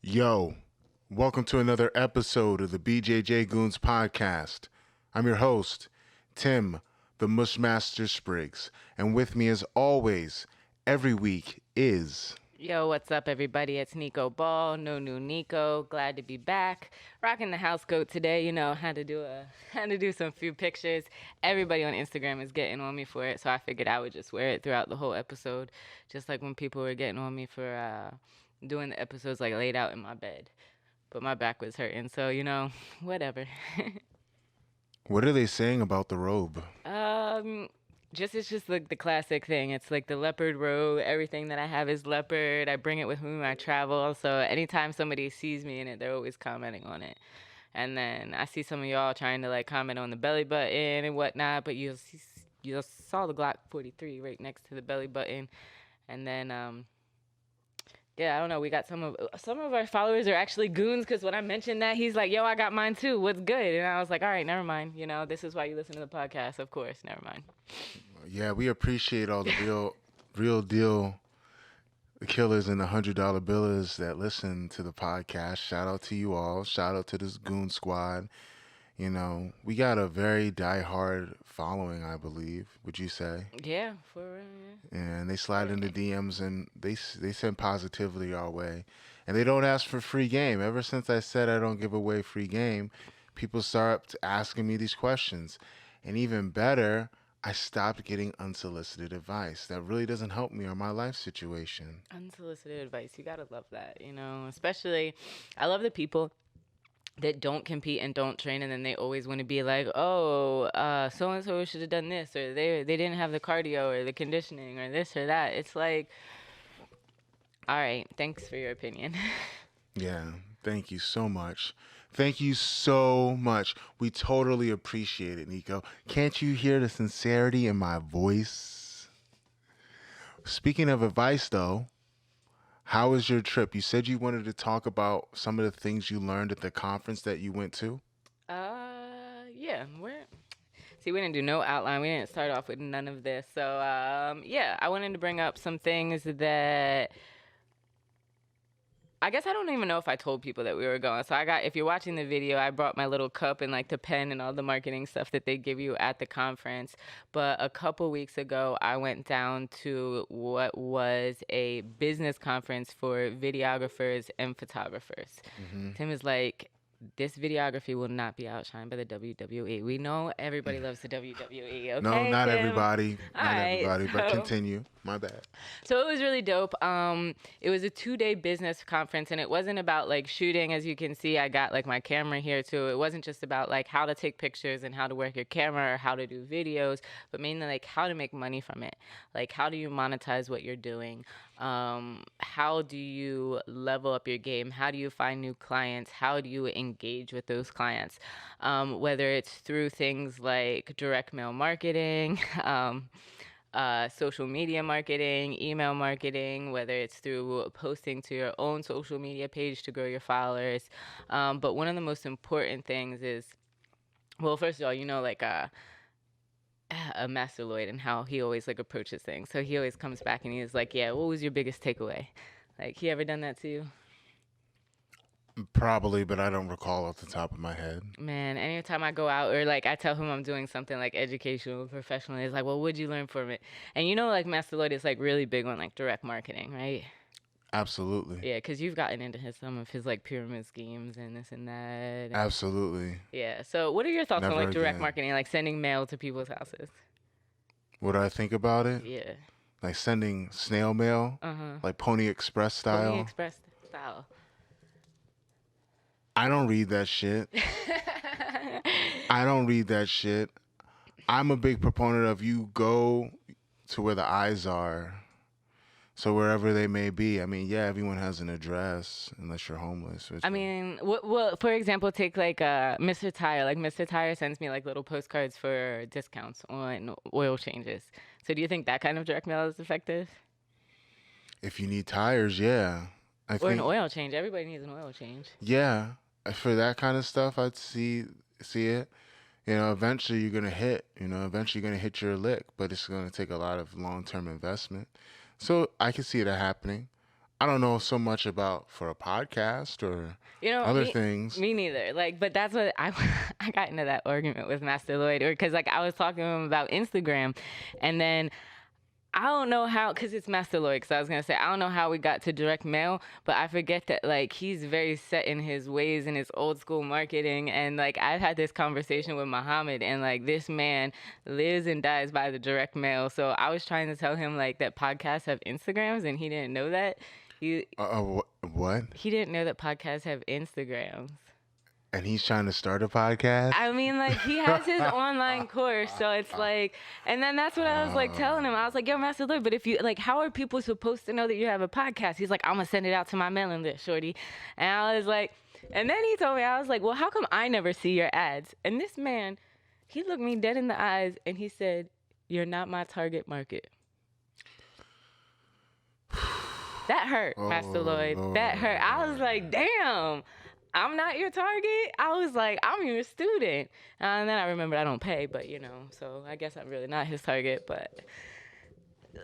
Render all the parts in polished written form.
Yo, welcome to another episode of the Bjj Goons podcast. I'm your host, Tim, the Mushmaster Spriggs, and with me as always, every week is... Yo, what's up, everybody? It's Nico Ball, no new Nico. Glad to be back, rocking the house coat today. Had to do some few pictures. Everybody on Instagram is getting on me for it, so I figured I would just wear it throughout the whole episode, just like when people were getting on me for doing the episodes like laid out in my bed, but my back was hurting, so whatever. What are they saying about the robe? Um, it's just like the classic thing. It's like the leopard robe. Everything that I have is leopard. I bring it with me when I travel. So anytime somebody sees me in it, they're always commenting on it. And then I see some of y'all trying to like comment on the belly button and whatnot, but you saw the Glock 43 right next to the belly button. And then yeah, I don't know. We got some of our followers are actually goons because when I mentioned that, he's like, "Yo, I got mine too. What's good?" And I was like, "All right, never mind. This is why you listen to the podcast, of course. Never mind." Yeah, we appreciate all the real deal killers and the $100 billers that listen to the podcast. Shout out to you all. Shout out to this goon squad. We got a very diehard following, I believe. Would you say? Yeah, for real. Yeah. And they slide into DMs and they send positivity our way, and they don't ask for free game. Ever since I said I don't give away free game, people start asking me these questions, and even better, I stopped getting unsolicited advice. That really doesn't help me or my life situation. Unsolicited advice. You gotta love that. Especially, I love the people that don't compete and don't train, and then they always want to be like, oh, so and so should have done this, or they didn't have the cardio or the conditioning or this or that. It's like, all right, thanks for your opinion. Yeah, thank you so much. Thank you so much. We totally appreciate it, Nico. Can't you hear the sincerity in my voice? Speaking of advice, though, how was your trip? You said you wanted to talk about some of the things you learned at the conference that you went to. Yeah, we didn't do no outline. We didn't start off with none of this. So, yeah, I wanted to bring up some things that I guess I don't even know if I told people that we were going. So if you're watching the video, I brought my little cup and like the pen and all the marketing stuff that they give you at the conference. But a couple weeks ago, I went down to what was a business conference for videographers and photographers. Mm-hmm. Tim is like, this videography will not be outshined by the WWE. We know everybody loves the WWE, okay? No, not Tim? everybody. All Not right, everybody, but so- continue. My bad. So it was really dope. It was a 2-day business conference, and it wasn't about like shooting. As you can see, I got like my camera here too. It wasn't just about like how to take pictures and how to work your camera or how to do videos, but mainly like how to make money from it. Like how do you monetize what you're doing? How do you level up your game? How do you find new clients? How do you engage with those clients? Whether it's through things like direct mail marketing, social media marketing, email marketing, whether it's through posting to your own social media page to grow your followers. But one of the most important things is, well, first of all, like a Master Lloyd and how he always like approaches things. So he always comes back and he's like, yeah, what was your biggest takeaway? Like, he ever done that to you? Probably, but I don't recall off the top of my head. Man, anytime I go out or like I tell him I'm doing something like educational, professional, he's like, well, what'd you learn from it? And like Master Lloyd is like really big on like direct marketing, right? Absolutely. Yeah, because you've gotten into some of his like pyramid schemes and this and that. Absolutely. Yeah. So, what are your thoughts Never on like direct again. marketing, like sending mail to people's houses? What do I think about it? Yeah. Like sending snail mail, like Pony Express style. Pony Express style. I don't read that shit. I don't read that shit. I'm a big proponent of you go to where the eyes are. So wherever they may be. I mean, yeah, everyone has an address unless you're homeless. I mean, well, for example, take like Mr. Tire. Like Mr. Tire sends me like little postcards for discounts on oil changes. So do you think that kind of direct mail is effective? If you need tires, yeah. Or an oil change. Everybody needs an oil change. Yeah. For that kind of stuff, I'd see it. Eventually you're gonna hit. Eventually you're gonna hit your lick, but it's gonna take a lot of long-term investment. So I can see that happening. I don't know so much about for a podcast or You know, other me things. me neither. Like, but that's what I I got into that argument with Master Lloyd, or because like I was talking to him about Instagram, and then I don't know how, because it's Master Lloyd, because I was going to say, I don't know how we got to direct mail, but I forget that, like, he's very set in his ways and his old school marketing. And, like, I've had this conversation with Muhammad, and, like, this man lives and dies by the direct mail. So I was trying to tell him, like, that podcasts have Instagrams, and he didn't know that. He, What? he didn't know that podcasts have Instagrams. And he's trying to start a podcast? I mean, like, he has his online course, so it's like, and then that's what I was like telling him. I was like, yo, Master Lloyd, but if you, like, how are people supposed to know that you have a podcast? He's like, I'm gonna send it out to my mailing list, shorty. And I was like, and then he told me, I was like, well, how come I never see your ads? And this man, he looked me dead in the eyes and he said, you're not my target market. That hurt, Master Lloyd. That hurt. I was like, damn. I'm not your target. I was like, I'm your student. And then I remembered I don't pay, but you know, so I guess I'm really not his target. But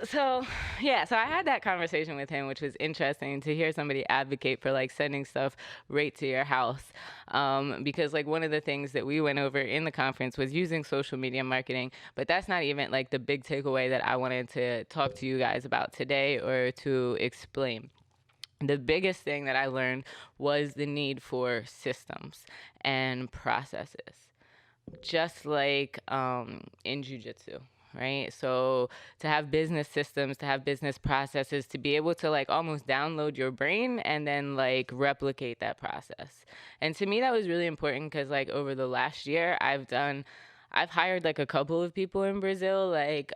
so, yeah, so I had that conversation with him, which was interesting to hear somebody advocate for like sending stuff right to your house. Because like one of the things that we went over in the conference was using social media marketing, but that's not even like the big takeaway that I wanted to talk to you guys about today or to explain. The biggest thing that I learned was the need for systems and processes, just like in jujitsu, right? So to have business systems, to have business processes, to be able to like almost download your brain and then like replicate that process. And to me, that was really important because like over the last year, I've hired like a couple of people in Brazil, like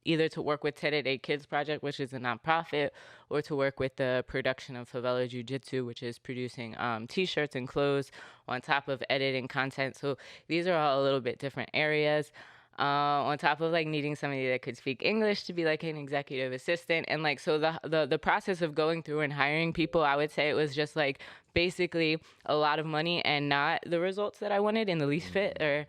either to work with 10 a Day Kids Project, which is a nonprofit, or to work with the production of Favela Jiu-Jitsu, which is producing T-shirts and clothes on top of editing content. So these are all a little bit different areas. On top of like needing somebody that could speak English to be like an executive assistant, and like so the process of going through and hiring people, I would say it was just like basically a lot of money and not the results that I wanted in the least fit, or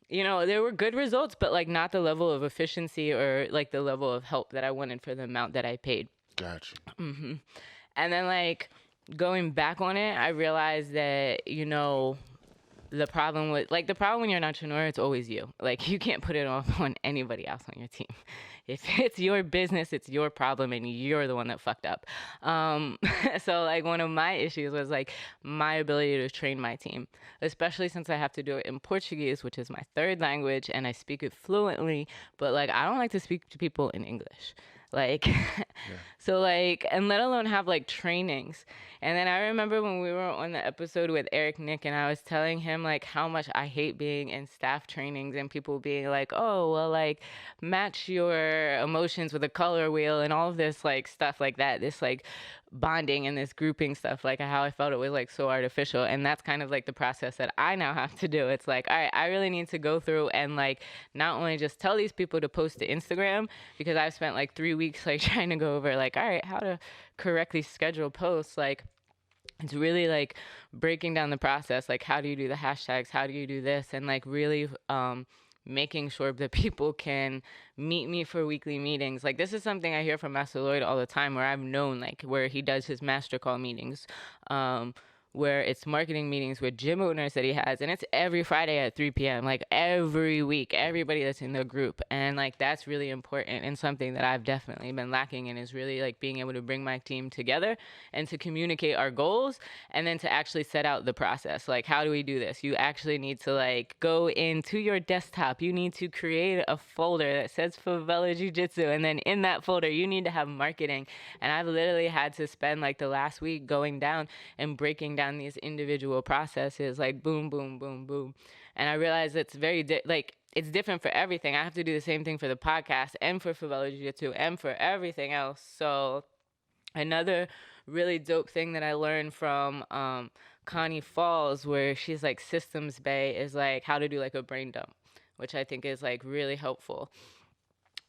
you know, there were good results, but like not the level of efficiency or like the level of help that I wanted for the amount that I paid. Gotcha. And then like going back on it, I realized that, you know, the problem when you're an entrepreneur, it's always you. Like you can't put it off on anybody else on your team. If it's your business, it's your problem and you're the one that fucked up. So like one of my issues was like my ability to train my team, especially since I have to do it in Portuguese, which is my third language, and I speak it fluently, but like I don't like to speak to people in English. Like, so like, and let alone have like trainings. And then I remember when we were on the episode with Eric Nick and I was telling him like how much I hate being in staff trainings and people being like, oh, well, like match your emotions with a color wheel and all of this like stuff like that. This like bonding and this grouping stuff, like how I felt it was like so artificial. And that's kind of like the process that I now have to do. It's like, all right, I really need to go through and like not only just tell these people to post to Instagram, because I've spent like 3 weeks like trying to go over like, all right, how to correctly schedule posts. Like it's really like breaking down the process, like how do you do the hashtags, how do you do this, and like really making sure that people can meet me for weekly meetings. Like this is something I hear from Master Lloyd all the time, where I've known like where he does his master call meetings, where it's marketing meetings with gym owners that he has, and it's every Friday at 3 p.m. like every week, everybody that's in the group. And like that's really important and something that I've definitely been lacking in, is really like being able to bring my team together and to communicate our goals, and then to actually set out the process. Like how do we do this? You actually need to like go into your desktop, you need to create a folder that says Favela Jiu-Jitsu, and then in that folder you need to have marketing. And I've literally had to spend like the last week going down and breaking down these individual processes, like boom, boom, boom, boom. And I realized it's very it's different for everything. I have to do the same thing for the podcast and for Favela Jiu-Jitsu and for everything else. So another really dope thing that I learned from Connie Falls, where she's like systems bay, is like how to do like a brain dump, which I think is like really helpful.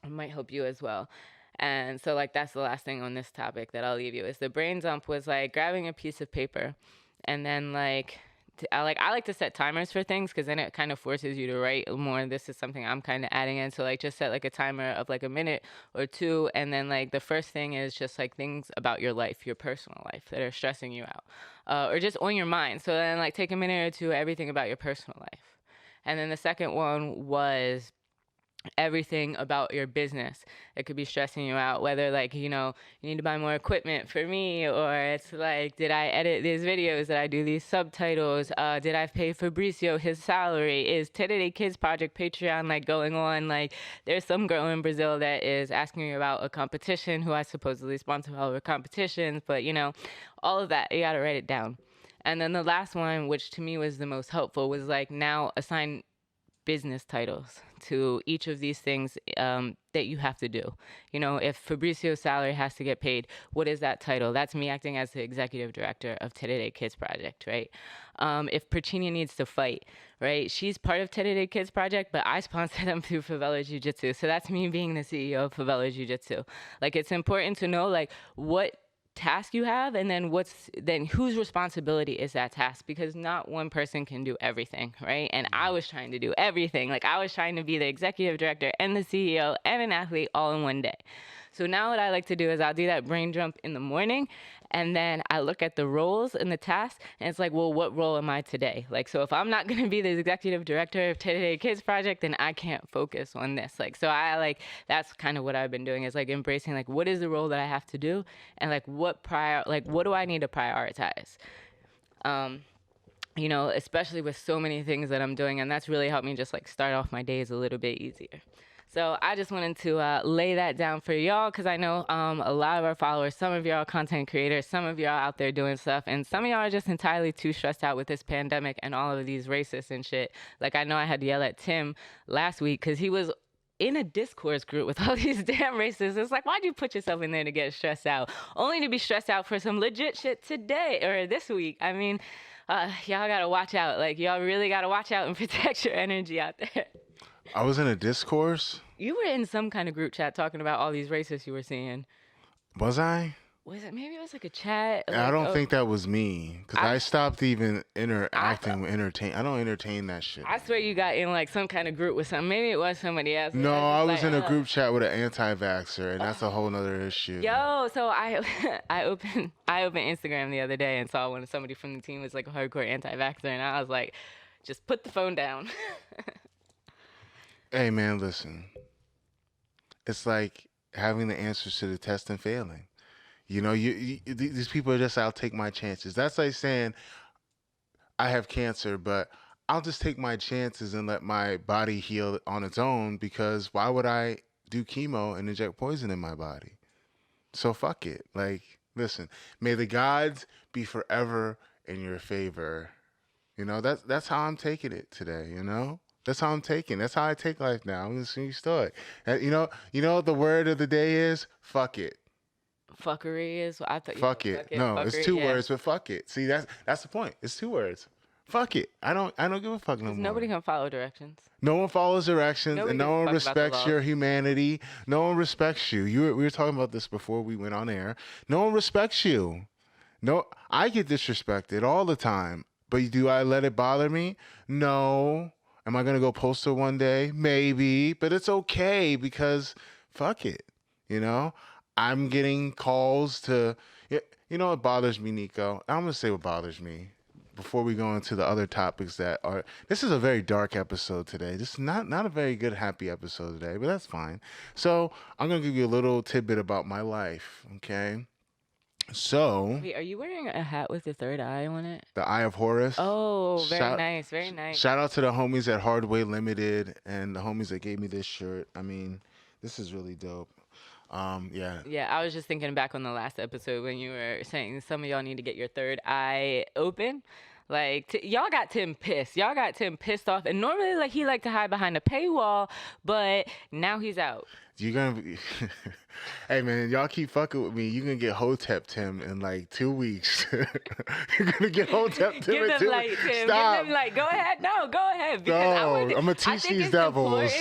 It might help you as well. And so like that's the last thing on this topic that I'll leave you, is the brain dump was like grabbing a piece of paper and then like I like to set timers for things because then it kind of forces you to write more. This is something I'm kind of adding in. So like just set like a timer of like a minute or two, and then like the first thing is just like things about your life, your personal life that are stressing you out, or just on your mind. So then like take a minute or two, everything about your personal life. And then the second one was everything about your business. It could be stressing you out, whether like, you need to buy more equipment for me, or it's like, did I edit these videos? Did I do these subtitles? Did I pay Fabricio his salary? Is Today Kids Project Patreon like going on? Like there's some girl in Brazil that is asking me about a competition who I supposedly sponsor all of her competitions, but all of that, you gotta write it down. And then the last one, which to me was the most helpful, was like now assign business titles to each of these things that you have to do. If Fabrizio's salary has to get paid, what is that title? That's me acting as the executive director of Today Kids Project, right? If Perchini needs to fight, right? She's part of Today Kids Project, but I sponsor them through Favela Jiu-Jitsu. So that's me being the CEO of Favela Jiu-Jitsu. Like it's important to know like what task you have, and then whose responsibility is that task, because not one person can do everything, right? And I was trying to do everything. Like I was trying to be the executive director and the CEO and an athlete all in one day. So now what I like to do is I'll do that brain jump in the morning, and then I look at the roles and the tasks, and it's like, well, what role am I today? Like, so if I'm not going to be the executive director of Today Kids Project, then I can't focus on this. Like, so that's kind of what I've been doing, is like embracing, like, what is the role that I have to do? And like, what do I need to prioritize? Especially with so many things that I'm doing, and that's really helped me just like start off my days a little bit easier. So I just wanted to lay that down for y'all, because I know a lot of our followers, some of y'all are content creators, some of y'all out there doing stuff, and some of y'all are just entirely too stressed out with this pandemic and all of these racists and shit. Like I know I had to yell at Tim last week because he was in a discourse group with all these damn racists. It's like, why'd you put yourself in there to get stressed out? Only to be stressed out for some legit shit today or this week. I mean, y'all gotta watch out. Like, y'all really gotta watch out and protect your energy out there. I was in a discourse. You were in some kind of group chat talking about all these racists you were seeing. Was I? Was it? Maybe it was like a chat. Like, I don't think that was me, because I stopped even interacting with entertain. I don't entertain that shit. I swear you got in like some kind of group with some. Maybe it was somebody else. No, I was in a group chat with an anti-vaxxer, and that's a whole nother issue. Yo, so I opened Instagram the other day and saw when somebody from the team was like a hardcore anti-vaxxer, and I was like, just put the phone down. Hey man, listen. It's like having the answers to the test and failing. These people are just, I'll take my chances. That's like saying I have cancer, but I'll just take my chances and let my body heal on its own, because why would I do chemo and inject poison in my body? So fuck it. Like, listen, may the gods be forever in your favor. That's how I'm taking it today, That's how I'm taking. That's how I take life now. I'm just used to it. And what the word of the day is? Fuck it. Fuckery is. I thought. Fuck it. No, fuckery, it's two words, but fuck it. See, that's the point. It's 2 words. Fuck it. I don't give a fuck no more. Nobody can follow directions. No one follows directions, Nobody and no one respects your humanity. No one respects you. We were talking about this before we went on air. No one respects you. No, I get disrespected all the time. But do I let it bother me? No. Am I going to go postal one day? Maybe. But it's okay, because fuck it. I'm getting calls to... what bothers me, Nico? I'm going to say what bothers me before we go into the other topics that are... This is a very dark episode today. This is not a very good, happy episode today, but that's fine. So I'm going to give you a little tidbit about my life, okay? So... Wait, are you wearing a hat with the third eye on it? The Eye of Horus. Oh, very nice, very nice. Shout out to the homies at Hardway Limited and the homies that gave me this shirt. I mean, this is really dope. Yeah. Yeah, I was just thinking back on the last episode when you were saying some of y'all need to get your third eye open. Like, y'all got Tim pissed. Y'all got Tim pissed off. And normally, like, he like to hide behind a paywall, but now he's out. You're going to be... Hey, man, y'all keep fucking with me. You're going to get Hotep Tim in, like, 2 weeks. You're going to get Hotep Tim in 2 weeks. Stop. Give them light. Go ahead. No, go ahead. Because I'm going to teach these devils.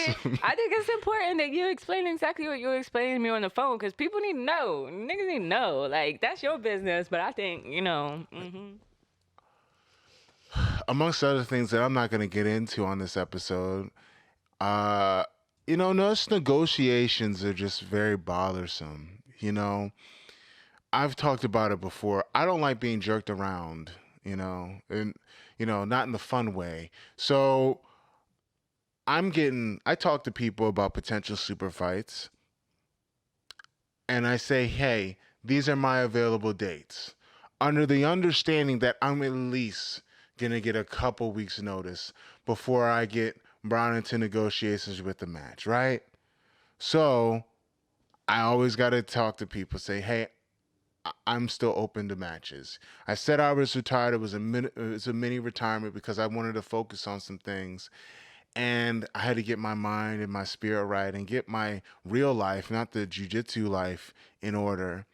I think it's important that you explain exactly what you were explaining to me on the phone, because people need to know. Niggas need to know. Like, that's your business, but I think, Mm-hmm. Amongst other things that I'm not going to get into on this episode, uh, those negotiations are just very bothersome. I've talked about it before. I don't like being jerked around, and, not in the fun way. So I talk to people about potential super fights, and I say, hey, these are my available dates, under the understanding that I'm at least gonna get a couple weeks notice before I get brought into negotiations with the match, right? So I always gotta talk to people, say, hey, I'm still open to matches. I said I was retired. It was a mini retirement because I wanted to focus on some things, and I had to get my mind and my spirit right and get my real life, not the jujitsu life, in order.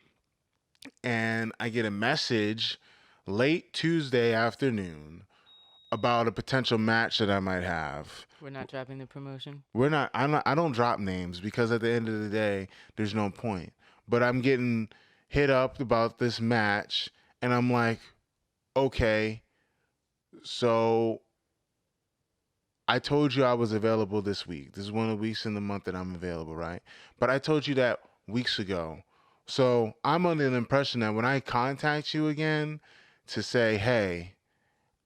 And I get a message late Tuesday afternoon about a potential match that I might have. We're not dropping the promotion. We're not. I'm not. I don't drop names because at the end of the day, there's no point. But I'm getting hit up about this match, and I'm like, okay, so I told you I was available this week. This is one of the weeks in the month that I'm available, right? But I told you that weeks ago. So I'm under the impression that when I contact you again to say, hey,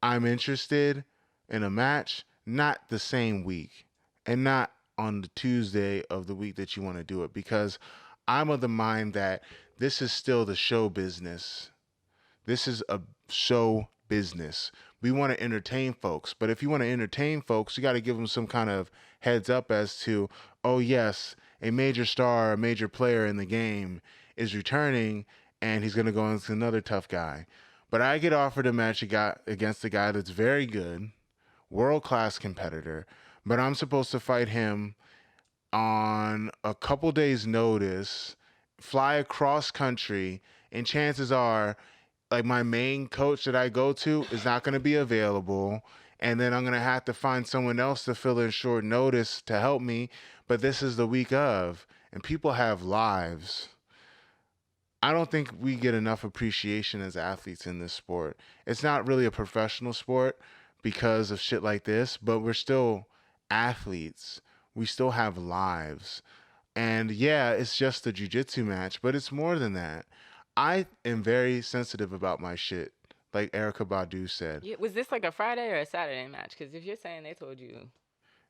I'm interested in a match, not the same week and not on the Tuesday of the week that you want to do it, because I'm of the mind that this is still the show business. This is a show business. We want to entertain folks, but if you want to entertain folks, you got to give them some kind of heads up as to, oh yes, a major star, a major player in the game is returning, and he's going to go against another tough guy. But I get offered a match against a guy that's very good, world-class competitor, but I'm supposed to fight him on a couple days' notice, fly across country, and chances are, like, my main coach that I go to is not going to be available, and then I'm going to have to find someone else to fill in short notice to help me, but this is the week of, and people have lives. I don't think we get enough appreciation as athletes in this sport. It's not really a professional sport because of shit like this, but we're still athletes. We still have lives. And yeah, it's just a jiu-jitsu match, but it's more than that. I am very sensitive about my shit, like Erica Badu said. Yeah, was this like a Friday or a Saturday match? Because if you're saying they told you,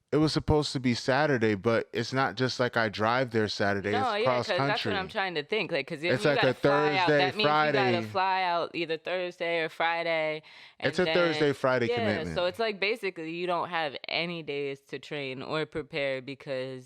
It was supposed to be Saturday, but it's not just like I drive there Saturday. no, It's yeah, cross because that's what I'm country. trying to think. Like, because if It's you like gotta a fly out, Thursday, that means you gotta Friday. fly out either Thursday or Friday, It's and a then Thursday, Friday yeah, commitment. so it's like basically you don't have any days to train or prepare because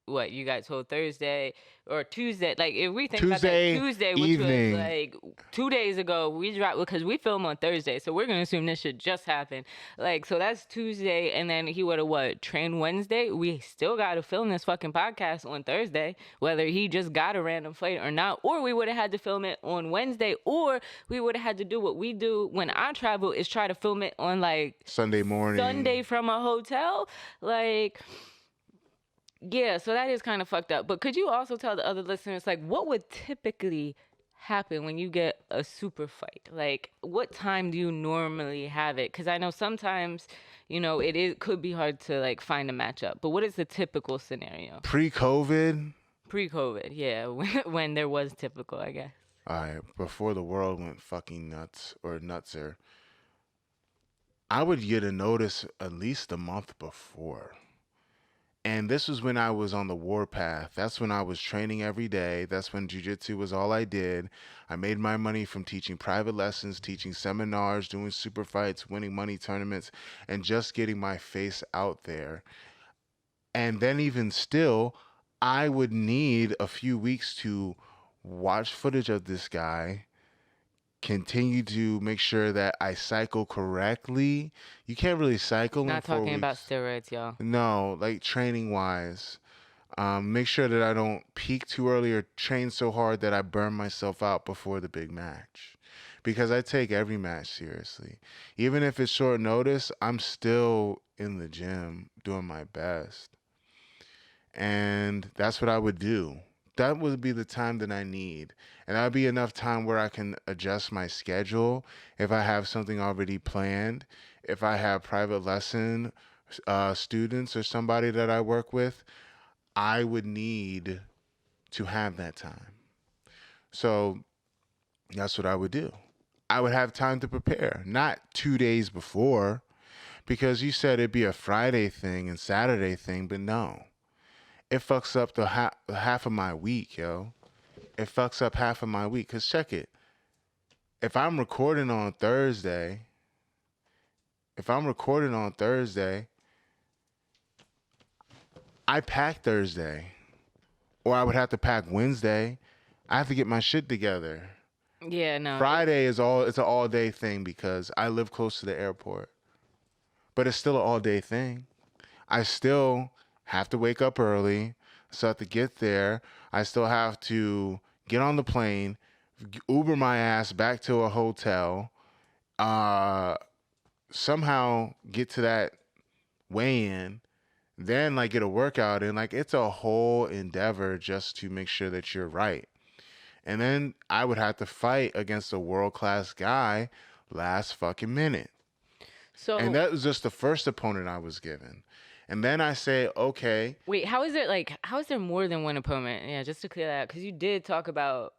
what you got told Thursday or Tuesday. Like if we think about that Tuesday Tuesday, which was evening. like 2 days ago, we dropped because we film on Thursday, so we're gonna assume this shit just happened. Like so that's Tuesday, and then he would have what trained Wednesday. We still got to film this fucking podcast on Thursday, whether he just got a random fight or not, or we would have had to film it on Wednesday, or we would have had to do what we do when I travel is try to film it on like Sunday morning. Sunday from a hotel, like. Yeah, so that is kind of fucked up. But could you also tell the other listeners, like, what would typically happen when you get a super fight? Like, what time do you normally have it? Because I know sometimes, could be hard to like find a matchup. But what is the typical scenario? Pre-COVID, Pre-COVID, yeah, when there was typical, I guess. before the world went fucking nuts or nutser, I would get a notice at least a month before. And this was when I was on the warpath. That's when I was training every day. That's when jiu-jitsu was all I did. I made my money from teaching private lessons, teaching seminars, doing super fights, winning money tournaments, and just getting my face out there. And then even still, I would need a few weeks to watch footage of this guy, continue to make sure that I cycle correctly. You can't really cycle in Not 4 talking about weeks. steroids, y'all. No, like training wise. Make sure that I don't peak too early or train so hard that I burn myself out before the big match. Because I take every match seriously. Even if it's short notice, I'm still in the gym doing my best. And that's what I would do. that would be the time that I need. And that would be enough time where I can adjust my schedule if I have something already planned, if I have private lesson students or somebody that I work with, I would need to have that time. So that's what I would do. I would have time to prepare, not 2 days before, because you said it'd be a Friday thing and Saturday thing, but no. It fucks up the half of my week, yo. It fucks up half of my week. Because check it. If I'm recording on Thursday, if I'm recording on Thursday, I pack Thursday. Or I would have to pack Wednesday. I have to get my shit together. Yeah, no. Friday it's an all day thing because I live close to the airport. But it's still an all day thing. I still have to wake up early. So I have to get there. I still have to get on the plane, Uber my ass back to a hotel, somehow get to that weigh-in, then like get a workout in. Like it's a whole endeavor just to make sure that you're right. And then I would have to fight against a world-class guy last fucking minute. So And that was just the first opponent I was given. And then I say, okay. wait, how is there more than one opponent? Yeah, just to clear that out, because you did talk about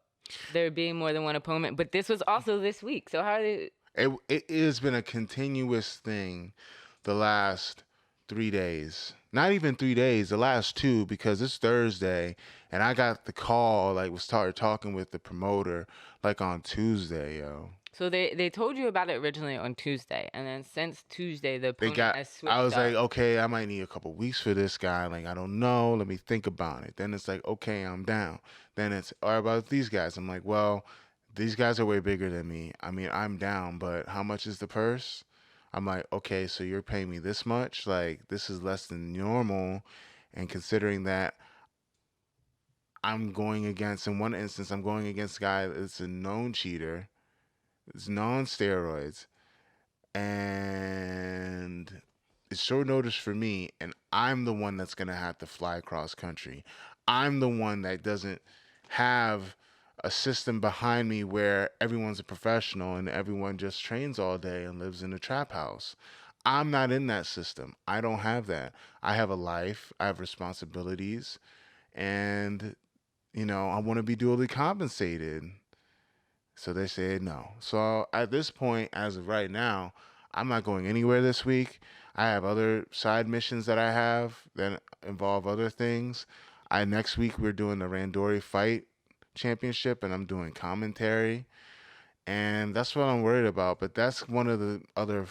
there being more than one opponent, but this was also this week. So how are they? It has been a continuous thing the last 3 days. Not even 3 days, the last two, because it's Thursday and I got the call, like we started talking with the promoter like on Tuesday, yo. So they told you about it originally on Tuesday, and then since Tuesday the opponent has switched I was up. like, okay, I might need a couple weeks for this guy. Like, I don't know. Let me think about it. Then it's like, okay, I'm down. Then it's, all right, about these guys. I'm like, well, these guys are way bigger than me. I mean, I'm down, but how much is the purse? I'm like, okay, so you're paying me this much? Like, this is less than normal. And considering that I'm going against, in one instance, I'm going against a guy that's a known cheater, it's non-steroids, and it's short notice for me, and I'm the one that's gonna have to fly across country. I'm the one that doesn't have a system behind me where everyone's a professional and everyone just trains all day and lives in a trap house. I'm not in that system. I don't have that. I have a life, I have responsibilities, and I want to be duly compensated. So they said no. So at this point, as of right now, I'm not going anywhere this week. I have other side missions that I have that involve other things. Next week we're doing the Randori Fight Championship, and I'm doing commentary, and that's what I'm worried about. But that's one of the other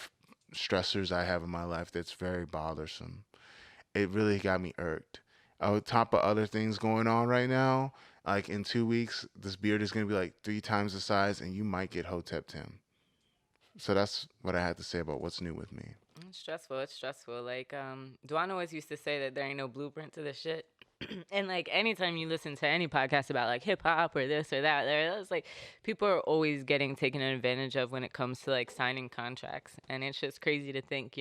stressors I have in my life that's very bothersome. It really got me irked. On top of other things going on right now, like in 2 weeks, this beard is gonna be like 3 times the size, and you might get Hotep Tim. So that's what I had to say about what's new with me. It's stressful. It's stressful. Like, Duane always used to say that there ain't no blueprint to this shit. And like anytime you listen to any podcast about like hip hop or this or that, there's like people are always getting taken advantage of when it comes to like signing contracts. And it's just crazy to think,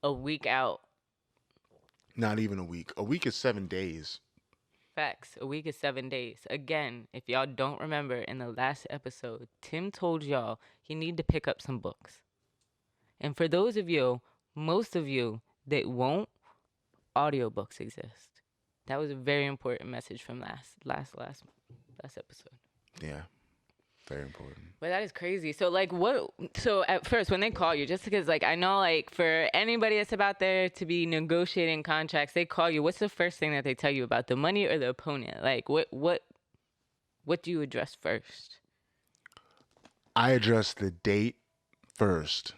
a week out. Not even a week. A week is 7 days. Facts. A week is 7 days. Again, if y'all don't remember, in the last episode, Tim told y'all he need to pick up some books. And for those of you, most of you that won't, audiobooks exist. That was a very important message from last episode. Yeah, very important. But that is crazy. So like what, so at first when they call you, just because like I know like for anybody that's about there to be negotiating contracts, they call you, what's the first thing that they tell you about, the money or the opponent? Like what do you address first? I address the date first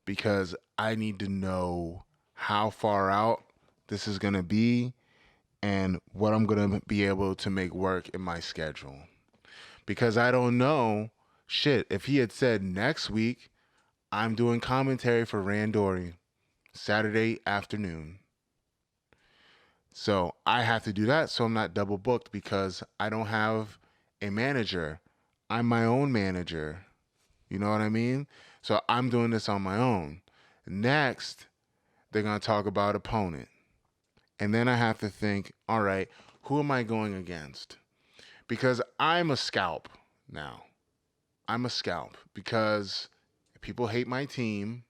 because I need to know how far out this is going to be and what I'm going to be able to make work in my schedule. Because I don't know, shit, if he had said next week, I'm doing commentary for Randori Saturday afternoon. So I have to do that so I'm not double booked because I don't have a manager. I'm my own manager. You know what I mean? So I'm doing this on my own. Next, they're going to talk about opponent. And then I have to think, all right, who am I going against? Because I'm a scalp now. I'm a scalp because people hate my team.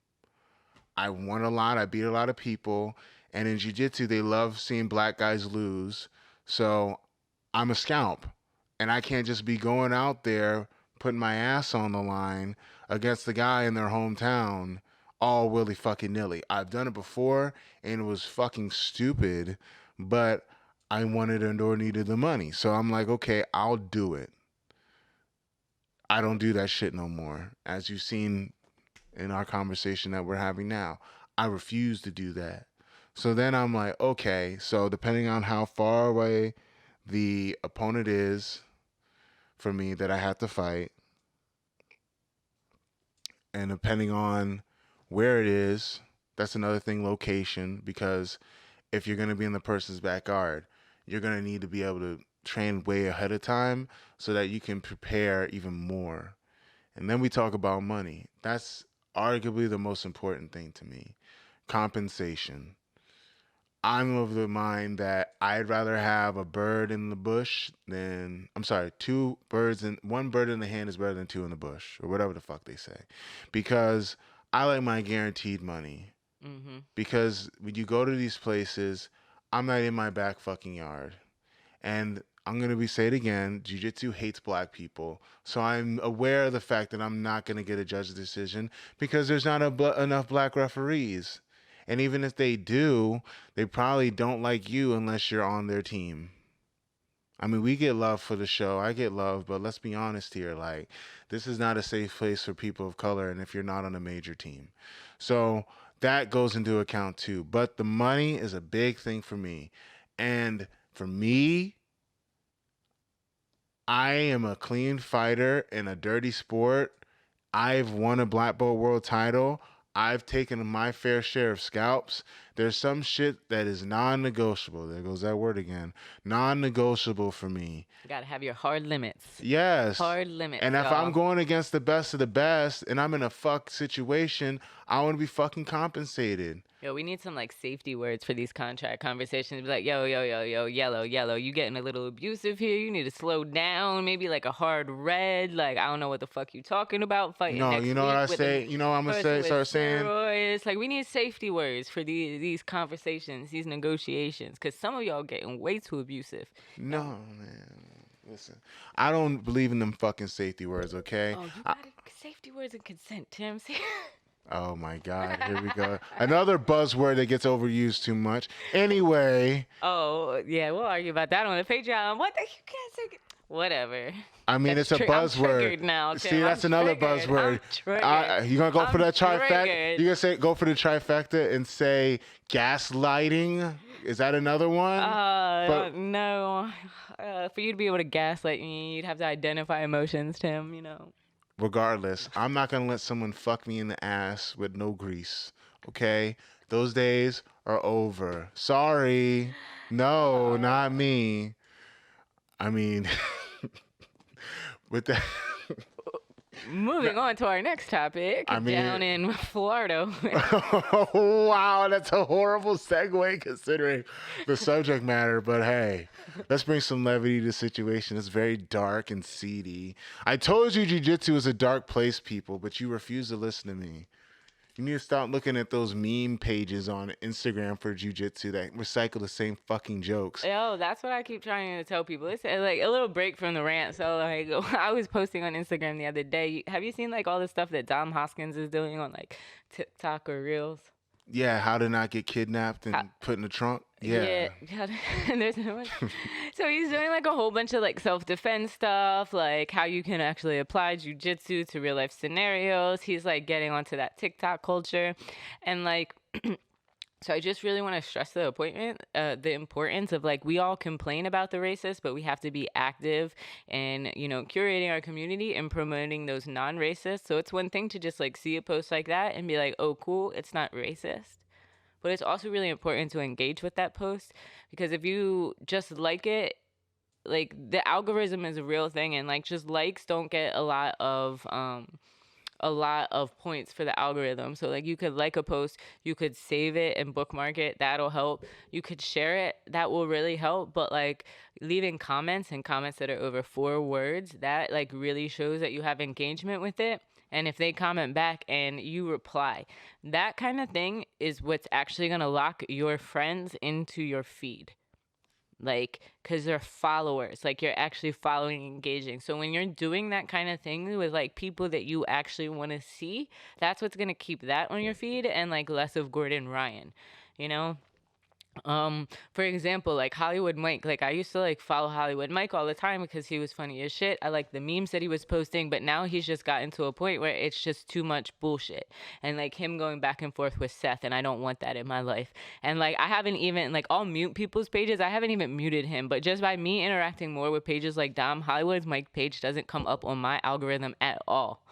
I won a lot. I beat a lot of people. And in jiu-jitsu, they love seeing black guys lose. So I'm a scalp. And I can't just be going out there putting my ass on the line against the guy in their hometown all willy fucking nilly. I've done it before and it was fucking stupid, but I wanted and or needed the money. So I'm like, okay, I'll do it. I don't do that shit no more. As you've seen in our conversation that we're having now, I refuse to do that. So then I'm like, okay, so depending on how far away the opponent is for me that I have to fight, and depending on where it is, that's another thing, location, because if you're going to be in the person's backyard, you're going to need to be able to train way ahead of time so that you can prepare even more. And then we talk about money. That's arguably the most important thing to me. Compensation. I'm of the mind that I'd rather have a bird in the bush than, I'm sorry, two birds in, one bird in the hand is better than two in the bush, or whatever the fuck they say. Because I like my guaranteed money. Mm-hmm. Because when you go to these places, I'm not in my back fucking yard. And I'm going to say it again, jiu-jitsu hates black people. So I'm aware of the fact that I'm not going to get a judge's decision because there's not enough black referees. And even if they do, they probably don't like you unless you're on their team. I mean, we get love for the show. I get love, but let's be honest here. Like, this is not a safe place for people of color, and if you're not on a major team. So that goes into account too. But the money is a big thing for me. And for me, I am a clean fighter in a dirty sport. I've won a black belt world title. I've taken my fair share of scalps. There's some shit that is non-negotiable. There goes that word again. Non-negotiable for me. You gotta have your hard limits. Yes. Hard limits. And if y'all. I'm going against the best of the best and I'm in a fuck situation, I want to be fucking compensated. Yo, we need some like safety words for these contract conversations. Be like, yo, yellow, you getting a little abusive here. You need to slow down. Maybe like a hard red. Like, I don't know what the fuck you talking about. Fighting No, next you know week what I with say? You know what I'm going to start saying? Steroids. Like, we need safety words for these conversations, these negotiations. Because some of y'all getting way too abusive. No, man. Listen, I don't believe in them fucking safety words, okay? Oh, you got safety words and consent, Tim. Oh my God, here we go. Another buzzword that gets overused too much. Anyway. Oh, yeah, we'll argue about that on the Patreon. What the, you can't say, whatever. I mean, it's a buzzword. I'm now, Tim. See, that's another buzzword. You gonna go for that trifecta? You gonna go for the trifecta and say gaslighting? Is that another one? No. For you to be able to gaslight me, you'd have to identify emotions, Tim. You know. Regardless, I'm not going to let someone fuck me in the ass with no grease, okay? Those days are over. Sorry. No, not me. I mean, with that... Moving on to our next topic, down in Florida. Oh, wow, that's a horrible segue considering the subject matter. But hey, let's bring some levity to the situation. It's very dark and seedy. I told you jiu-jitsu is a dark place, people, but you refuse to listen to me. You need to stop looking at those meme pages on Instagram for jiu-jitsu that recycle the same fucking jokes. Yo, that's what I keep trying to tell people. It's like a little break from the rant. So like, I was posting on Instagram the other day. Have you seen like all the stuff that Dom Hoskins is doing on like TikTok or Reels? Yeah, how to not get kidnapped and put in the trunk. Yeah. There's no one. So he's doing like a whole bunch of like self-defense stuff, like how you can actually apply jiu-jitsu to real life scenarios. He's like getting onto that TikTok culture, and like. So I just really want to stress the importance of like, we all complain about the racist, but we have to be active in, you know, curating our community and promoting those non-racist. So it's one thing to just like see a post like that and be like, oh, cool, it's not racist. But it's also really important to engage with that post, because if you just like it, like the algorithm is a real thing, and like just likes don't get a lot of a lot of points for the algorithm. So like you could like a post, you could save it and bookmark it, that'll help. You could share it, that will really help. But like leaving comments and comments that are over 4 words, that like really shows that you have engagement with it. And if they comment back and you reply, that kind of thing is what's actually going to lock your friends into your feed. Like, because they're followers, like you're actually following, engaging. So when you're doing that kind of thing with like people that you actually want to see, that's what's going to keep that on your feed, and like less of Gordon Ryan, you know? For example, like Hollywood Mike, like I used to like follow Hollywood Mike all the time because he was funny as shit. I like the memes that he was posting, but now he's just gotten to a point where it's just too much bullshit. And like him going back and forth with Seth, and I don't want that in my life. And like I haven't even, like, I'll mute people's pages. I haven't even muted him, but just by me interacting more with pages like Dom, Hollywood Mike page doesn't come up on my algorithm at all.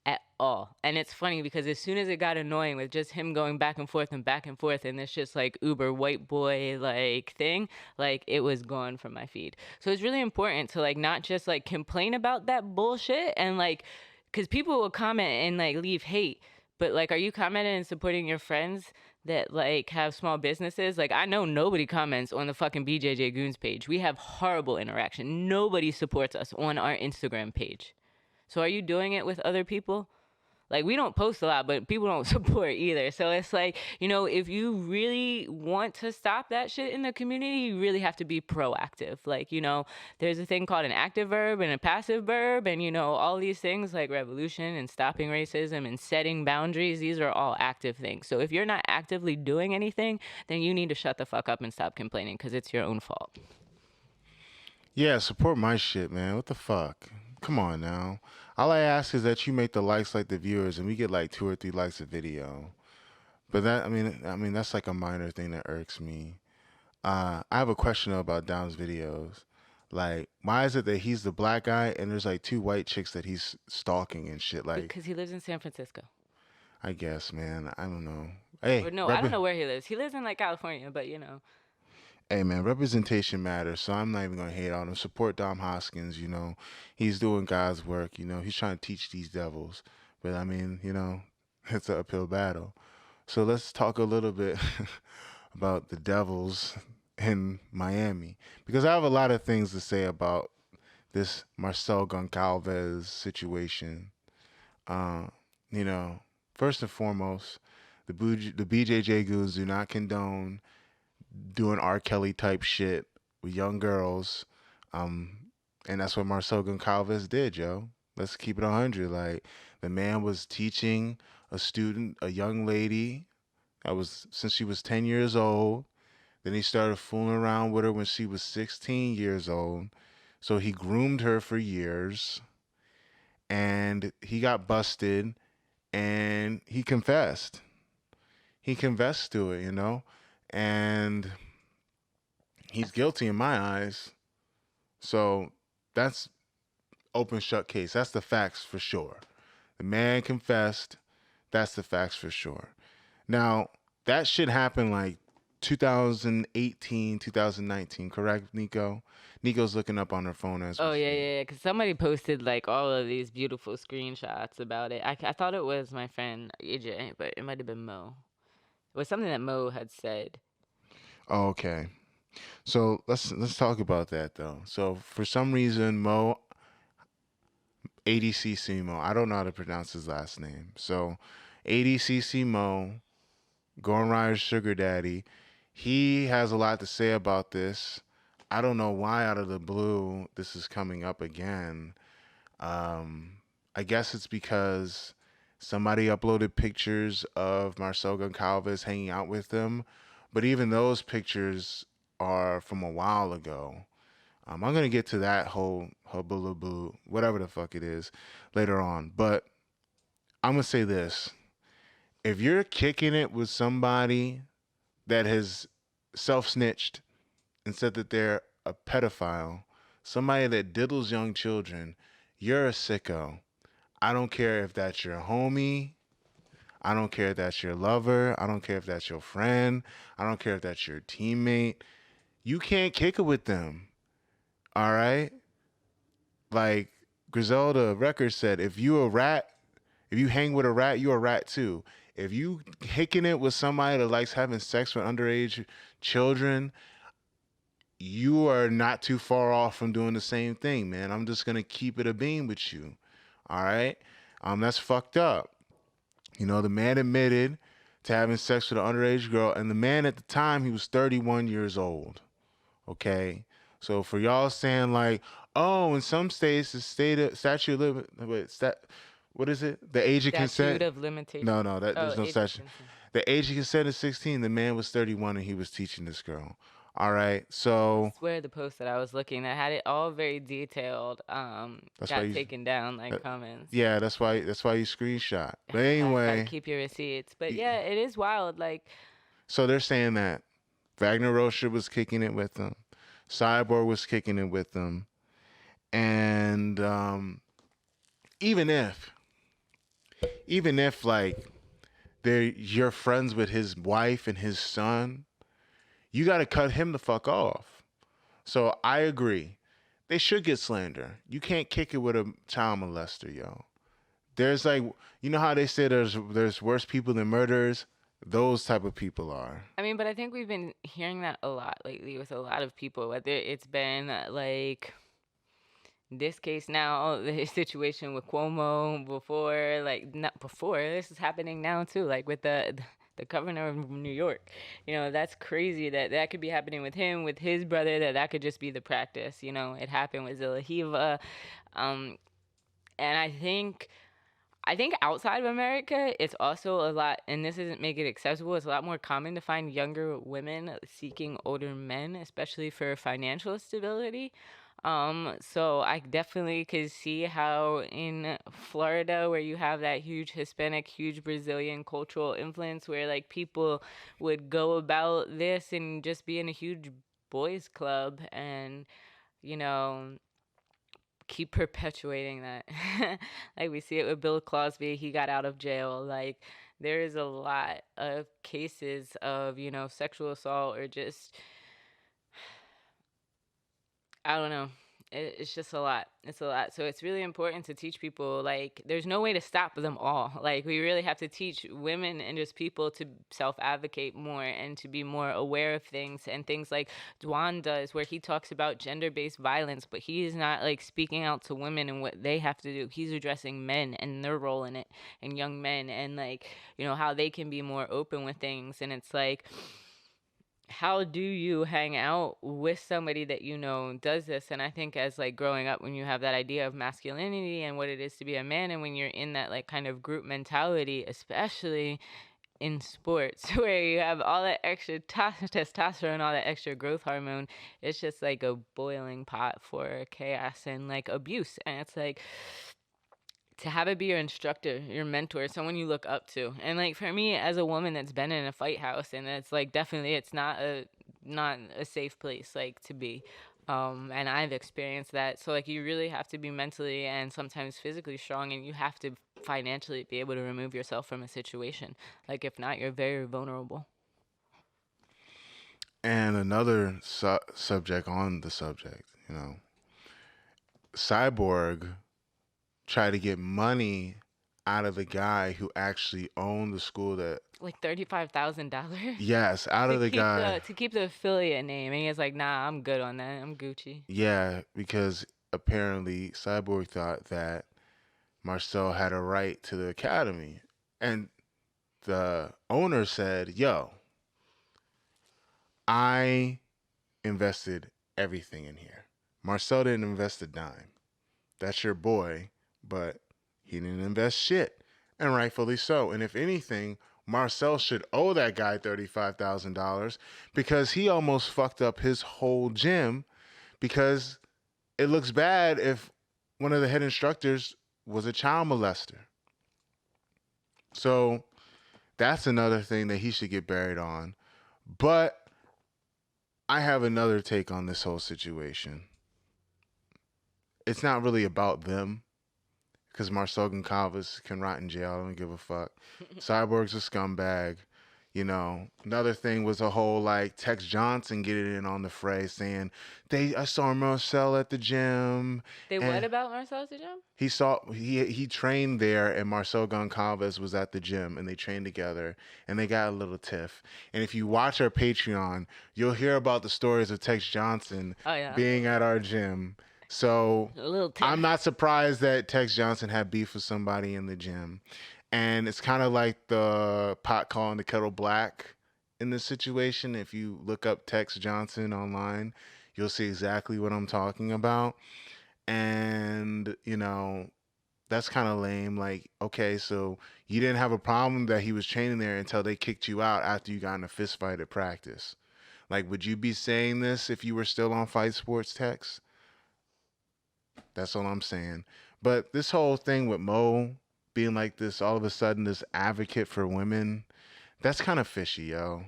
At all. And it's funny because as soon as it got annoying with just him going back and forth and this just like uber white boy like thing, like it was gone from my feed. So it's really important to like not just like complain about that bullshit, and like, because people will comment and like leave hate, but like, are you commenting and supporting your friends that like have small businesses? Like, I know nobody comments on the fucking Bjj Goons page. We have horrible interaction. Nobody supports us on our Instagram page. So are you doing it with other people? Like, we don't post a lot, but people don't support either. So it's like, you know, if you really want to stop that shit in the community, you really have to be proactive. Like, you know, there's a thing called an active verb and a passive verb, and, you know, all these things like revolution and stopping racism and setting boundaries, these are all active things. So if you're not actively doing anything, then you need to shut the fuck up and stop complaining, because it's your own fault. Yeah, support my shit, man. What the fuck? Come on now. All I ask is that you make the likes like the viewers, and we get like 2 or 3 likes a video. But that, I mean, that's like a minor thing that irks me. I have a question though about Dom's videos. Like, why is it that he's the black guy and there's like 2 white chicks that he's stalking and shit? Like, Because he lives in San Francisco. I guess, man. I don't know. Hey, Or no, I don't know where he lives. He lives in like California, but you know. Hey man, representation matters, so I'm not even gonna hate on him. Support Dom Hoskins, you know. He's doing God's work, you know. He's trying to teach these devils. But I mean, you know, it's an uphill battle. So let's talk a little bit about the devils in Miami. Because I have a lot of things to say about this Marcel Goncalves situation. Uh, you know, first and foremost, the BJJ Goons do not condone doing R. Kelly type shit with young girls. And that's what Marcel Goncalves did, yo. Let's keep it 100. Like, the man was teaching a student, a young lady, that was since she was 10 years old. Then he started fooling around with her when she was 16 years old. So he groomed her for years, and he got busted, and he confessed. He confessed to it, you know? And he's guilty in my eyes. So that's open shut case. That's the facts for sure. The man confessed. That's the facts for sure. Now, that shit happened like 2018, 2019, correct, Nico? Nico's looking up on her phone as Oh we yeah, speak. yeah, because somebody posted like all of these beautiful screenshots about it. I thought it was my friend AJ, but it might have been Mo. It was something that Mo had said. Oh, okay. So let's talk about that though. So for some reason, Mo ADCC Mo, I don't know how to pronounce his last name. So ADCC Mo, Goran Ryder's sugar daddy, he has a lot to say about this. I don't know why out of the blue this is coming up again. I guess it's because somebody uploaded pictures of Marcel Goncalves hanging out with them, but even those pictures are from a while ago. I'm gonna get to that whole hubbub, whatever the fuck it is, later on. But I'm gonna say this: if you're kicking it with somebody that has self-snitched and said that they're a pedophile, somebody that diddles young children, you're a sicko. I don't care if that's your homie. I don't care if that's your lover. I don't care if that's your friend. I don't care if that's your teammate. You can't kick it with them. All right? Like Griselda Records said, if you a rat If you hang with a rat, you're a rat too. If you kicking it with somebody that likes having sex with underage children, you are not too far off from doing the same thing, man. I'm just gonna keep it a beam with you. All right? That's fucked up. You know, the man admitted to having sex with an underage girl, and the man at the time, he was 31 years old. Okay? So for y'all saying like, oh, in some states the statute of what is it? The age of Statute consent? of limitation. No, that Oh, there's no age of statute. consent. The age of consent is 16. The man was 31 and he was teaching this girl. All right, so I swear the post that I was looking that had it all very detailed that's why got you, taken down like that, comments. yeah, that's why you screenshot. But Gotta anyway, keep your receipts. But y- yeah, it is wild. Like, so they're saying that Wagner Rocha was kicking it with them, Cyborg was kicking it with them, and even if like you're friends with his wife and his son, you got to cut him the fuck off. So I agree. They should get slander. You can't kick it with a child molester, yo. There's like, you know how they say there's worse people than murderers? Those type of people are. I mean, but I think we've been hearing that a lot lately with a lot of people, whether it's been like this case now, the situation with Cuomo before, like not before, this is happening now too, like with the governor of New York. You know, that's crazy that that could be happening with him, with his brother, that could just be the practice. You know, it happened with Zilahiva. Um, and I think outside of America, it's also a lot, and this doesn't make it accessible. It's a lot more common to find younger women seeking older men, especially for financial stability. So I definitely could see how in Florida, where you have that huge Hispanic, huge Brazilian cultural influence, where like people would go about this and just be in a huge boys club and, you know, keep perpetuating that. Like we see it with Bill Cosby, he got out of jail. Like there is a lot of cases of, sexual assault or just I don't know. It's just a lot. It's a lot. So it's really important to teach people, like, there's no way to stop them all. Like, we really have to teach women and just people to self advocate more and to be more aware of things. And things like Dwan does, where he talks about gender based violence, but he is not like speaking out to women and what they have to do. He's addressing men and their role in it, and young men, and like, how they can be more open with things. And it's like, how do you hang out with somebody that does this? And I think as like growing up, when you have that idea of masculinity and what it is to be a man, and when you're in that like kind of group mentality, especially in sports where you have all that extra testosterone, all that extra growth hormone, it's just like a boiling pot for chaos and like abuse. And it's like, to have it be your instructor, your mentor, someone you look up to. And like for me as a woman that's been in a fight house, and it's like definitely it's not a safe place like to be. And I've experienced that. So like you really have to be mentally and sometimes physically strong, and you have to financially be able to remove yourself from a situation. Like if not, you're very vulnerable. And another subject on the subject, Cyborg tried to get money out of the guy who actually owned the school that, Like $35,000 yes, out to of the keep guy. the affiliate name, and he's like, "Nah, I'm good on that. I'm Gucci." Yeah, because apparently Cyborg thought that Marcel had a right to the academy. And the owner said, yo, I invested everything in here. Marcel didn't invest a dime. That's your boy, but he didn't invest shit. And rightfully so. And if anything, Marcel should owe that guy $35,000 because he almost fucked up his whole gym, because it looks bad if one of the head instructors was a child molester. So that's another thing that he should get buried on. But I have another take on this whole situation. It's not really about them, because Marcel Goncalves can rot in jail. I don't give a fuck. Cyborg's a scumbag. Another thing was a whole like Tex Johnson getting in on the fray, saying I saw Marcel at the gym, They what and about Marcel the gym? he trained there, and Marcel Goncalves was at the gym, and they trained together, and they got a little tiff. And if you watch our Patreon, you'll hear about the stories of Tex Johnson Oh yeah, being at our gym. So a little I'm tiff. not surprised that Tex Johnson had beef with somebody in the gym. And it's kind of like the pot calling the kettle black in this situation. If you look up Tex Johnson online, you'll see exactly what I'm talking about. And, that's kind of lame. Like, okay, so you didn't have a problem that he was training there until they kicked you out after you got in a fist fight at practice. Like, would you be saying this if you were still on Fight Sports Tex? That's all I'm saying. But this whole thing with Mo being like this, all of a sudden, this advocate for women, that's kind of fishy, yo.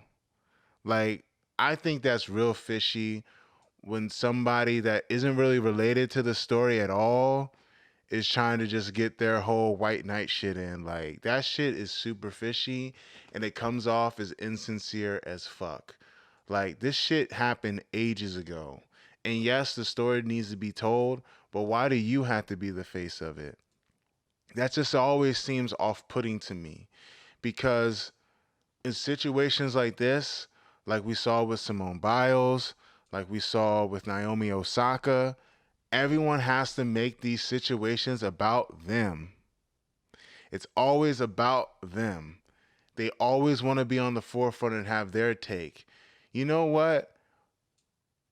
Like, I think that's real fishy when somebody that isn't really related to the story at all is trying to just get their whole white knight shit in. Like, that shit is super fishy and it comes off as insincere as fuck. Like, this shit happened ages ago. And yes, the story needs to be told, but why do you have to be the face of it? That just always seems off putting to me because in situations like this, like we saw with Simone Biles, like we saw with Naomi Osaka, everyone has to make these situations about them. It's always about them. They always want to be on the forefront and have their take. You know what?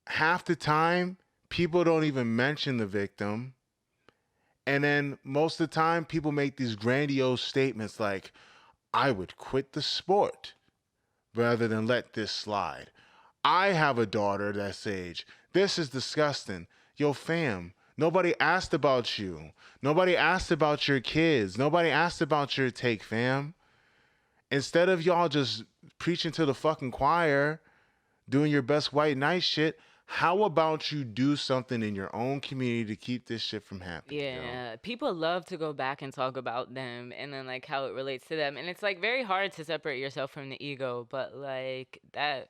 Half the time, people don't even mention the victim. And then most of the time, people make these grandiose statements like, I would quit the sport rather than let this slide. I have a daughter that's age. This is disgusting. Yo, fam, nobody asked about you. Nobody asked about your kids. Nobody asked about your take, fam. Instead of y'all just preaching to the fucking choir, doing your best white knight shit, how about you do something in your own community to keep this shit from happening, yo? Yeah, people love to go back and talk about them and then like how it relates to them. And it's like very hard to separate yourself from the ego, but like that's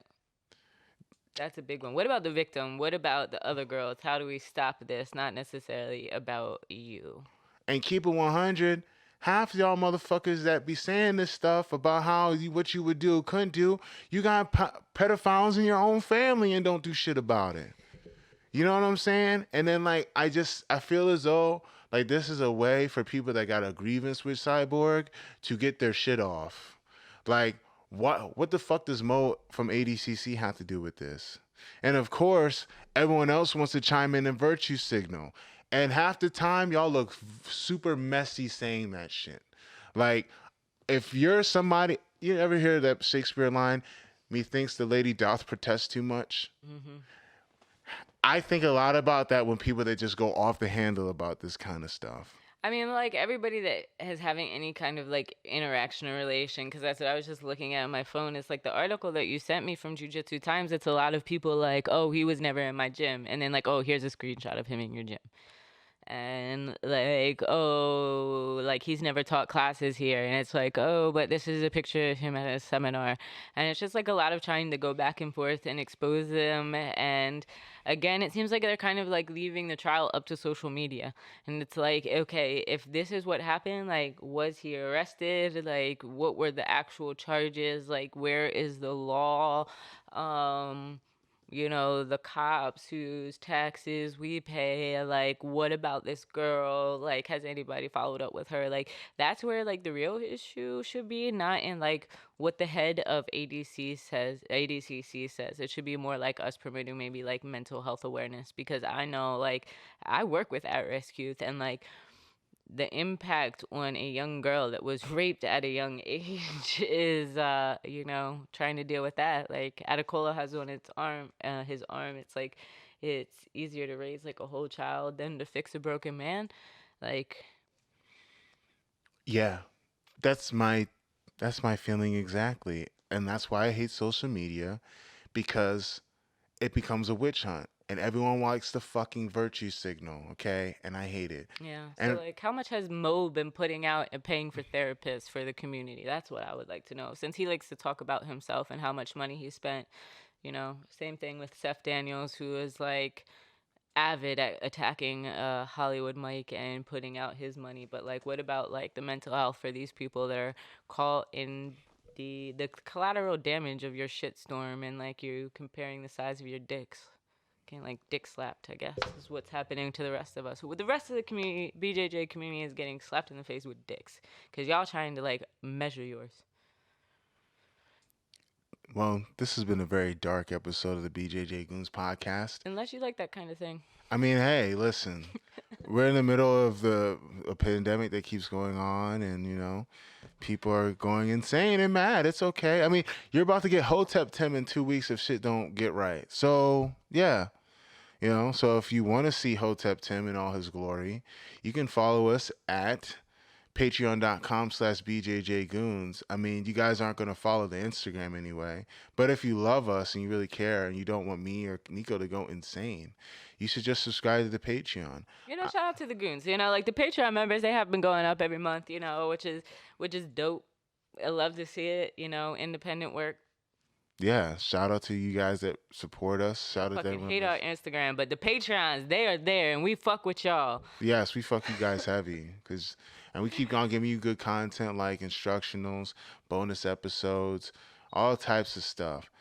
a big one. What about the victim? What about the other girls? How do we stop this? Not necessarily about you. And keep it 100. Half y'all motherfuckers that be saying this stuff about how what you would do or couldn't do, you got pedophiles in your own family and don't do shit about it. You know what I'm saying? And then like I feel as though like this is a way for people that got a grievance with Cyborg to get their shit off. Like what the fuck does Mo from ADCC have to do with this? And of course, everyone else wants to chime in and virtue signal. And half the time y'all look super messy saying that shit. Like if you're somebody, you ever hear that Shakespeare line, methinks the lady doth protest too much? Hmm. I think a lot about that when people that just go off the handle about this kind of stuff. I mean, like everybody that has having any kind of like interaction or relation, because that's what I was just looking at on my phone. It's like the article that you sent me from Jujitsu Times. It's a lot of people like, oh, he was never in my gym, and then like, oh, here's a screenshot of him in your gym. And like, oh, like he's never taught classes here, and it's like, oh, but this is a picture of him at a seminar. And it's just like a lot of trying to go back and forth and expose them. And again, it seems like they're kind of like leaving the trial up to social media. And it's like, okay, if this is what happened, like was he arrested, like what were the actual charges, like where is the law, um the cops whose taxes we pay, like what about this girl, like has anybody followed up with her, like that's where like the real issue should be, not in like what the head of ADCC says. It should be more like us promoting maybe like mental health awareness, because I know like I work with at-risk youth, and like the impact on a young girl that was raped at a young age is trying to deal with that. Like Atacola has on its arm his arm, it's like it's easier to raise like a whole child than to fix a broken man. Like Yeah, that's my that's my feeling exactly. And that's why I hate social media because it becomes a witch hunt. and everyone likes the fucking virtue signal, okay? And I hate it. Yeah. So, And like, how much has Mo been putting out and paying for therapists for the community? That's what I would like to know. Since he likes to talk about himself and how much money he spent, same thing with Seth Daniels, who is like avid at attacking Hollywood Mike and putting out his money. But like, what about like the mental health for these people that are caught in the collateral damage of your shitstorm, and like you comparing the size of your dicks? Getting like dick slapped, I guess, is what's happening to the rest of us. Who, the rest of the community, BJJ community, is getting slapped in the face with dicks because y'all trying to like measure yours. well, this has been a very dark episode of the BJJ Goons podcast. Unless you like that kind of thing. I mean, hey, listen, we're in the middle of a pandemic that keeps going on, and people are going insane and mad. It's okay. I mean, you're about to get Hotep Tim in 2 weeks if shit don't get right. So yeah, So if you want to see Hotep Tim in all his glory, you can follow us at patreon.com/bjjgoons. I mean, you guys aren't going to follow the Instagram anyway. But if you love us and you really care and you don't want me or Nico to go insane, you should just subscribe to the Patreon. Shout out to the goons. Like the Patreon members, they have been going up every month, which is dope. I love to see it, independent work. Yeah, shout out to you guys that support us. Shout out to everyone. Hate our Instagram, but the Patreons, they are there, and we fuck with y'all. Yes, we fuck you guys heavy, and we keep on giving you good content like instructionals, bonus episodes, all types of stuff.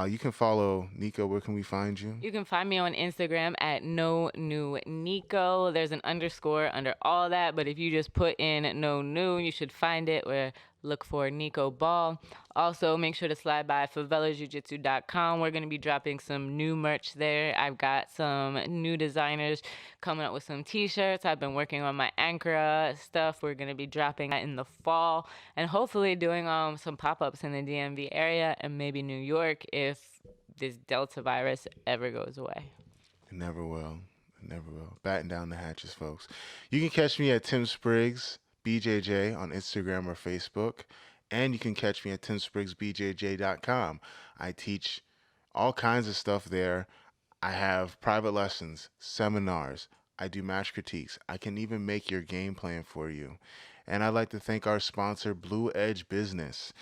You can follow Nico. Where can we find you? You can find me on Instagram at no new Nico. There's an underscore under all that, but if you just put in no new, you should find it. Where look for Nico Ball. Also, make sure to slide by favelajujitsu.com. We're going to be dropping some new merch there. I've got some new designers coming up with some t-shirts. I've been working on my Ankara stuff. We're going to be dropping that in the fall, and hopefully doing some pop-ups in the DMV area and maybe New York if this Delta virus ever goes away. It never will. It never will. Batten down the hatches, folks. You can catch me at Tim Spriggs BJJ on Instagram or Facebook, and you can catch me at timspriggsbjj.com. I teach all kinds of stuff there. I have private lessons, seminars. I do match critiques. I can even make your game plan for you. And I'd like to thank our sponsor, Blue Edge Business.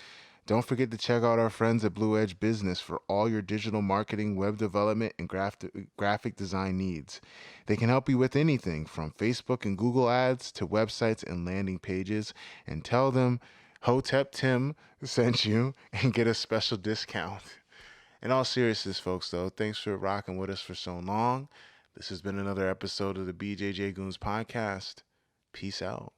Don't forget to check out our friends at Blue Edge Business for all your digital marketing, web development, and graphic design needs. They can help you with anything from Facebook and Google ads to websites and landing pages. And tell them Hotep Tim sent you and get a special discount. In all seriousness, folks, though, thanks for rocking with us for so long. This has been another episode of the BJJ Goons podcast. Peace out.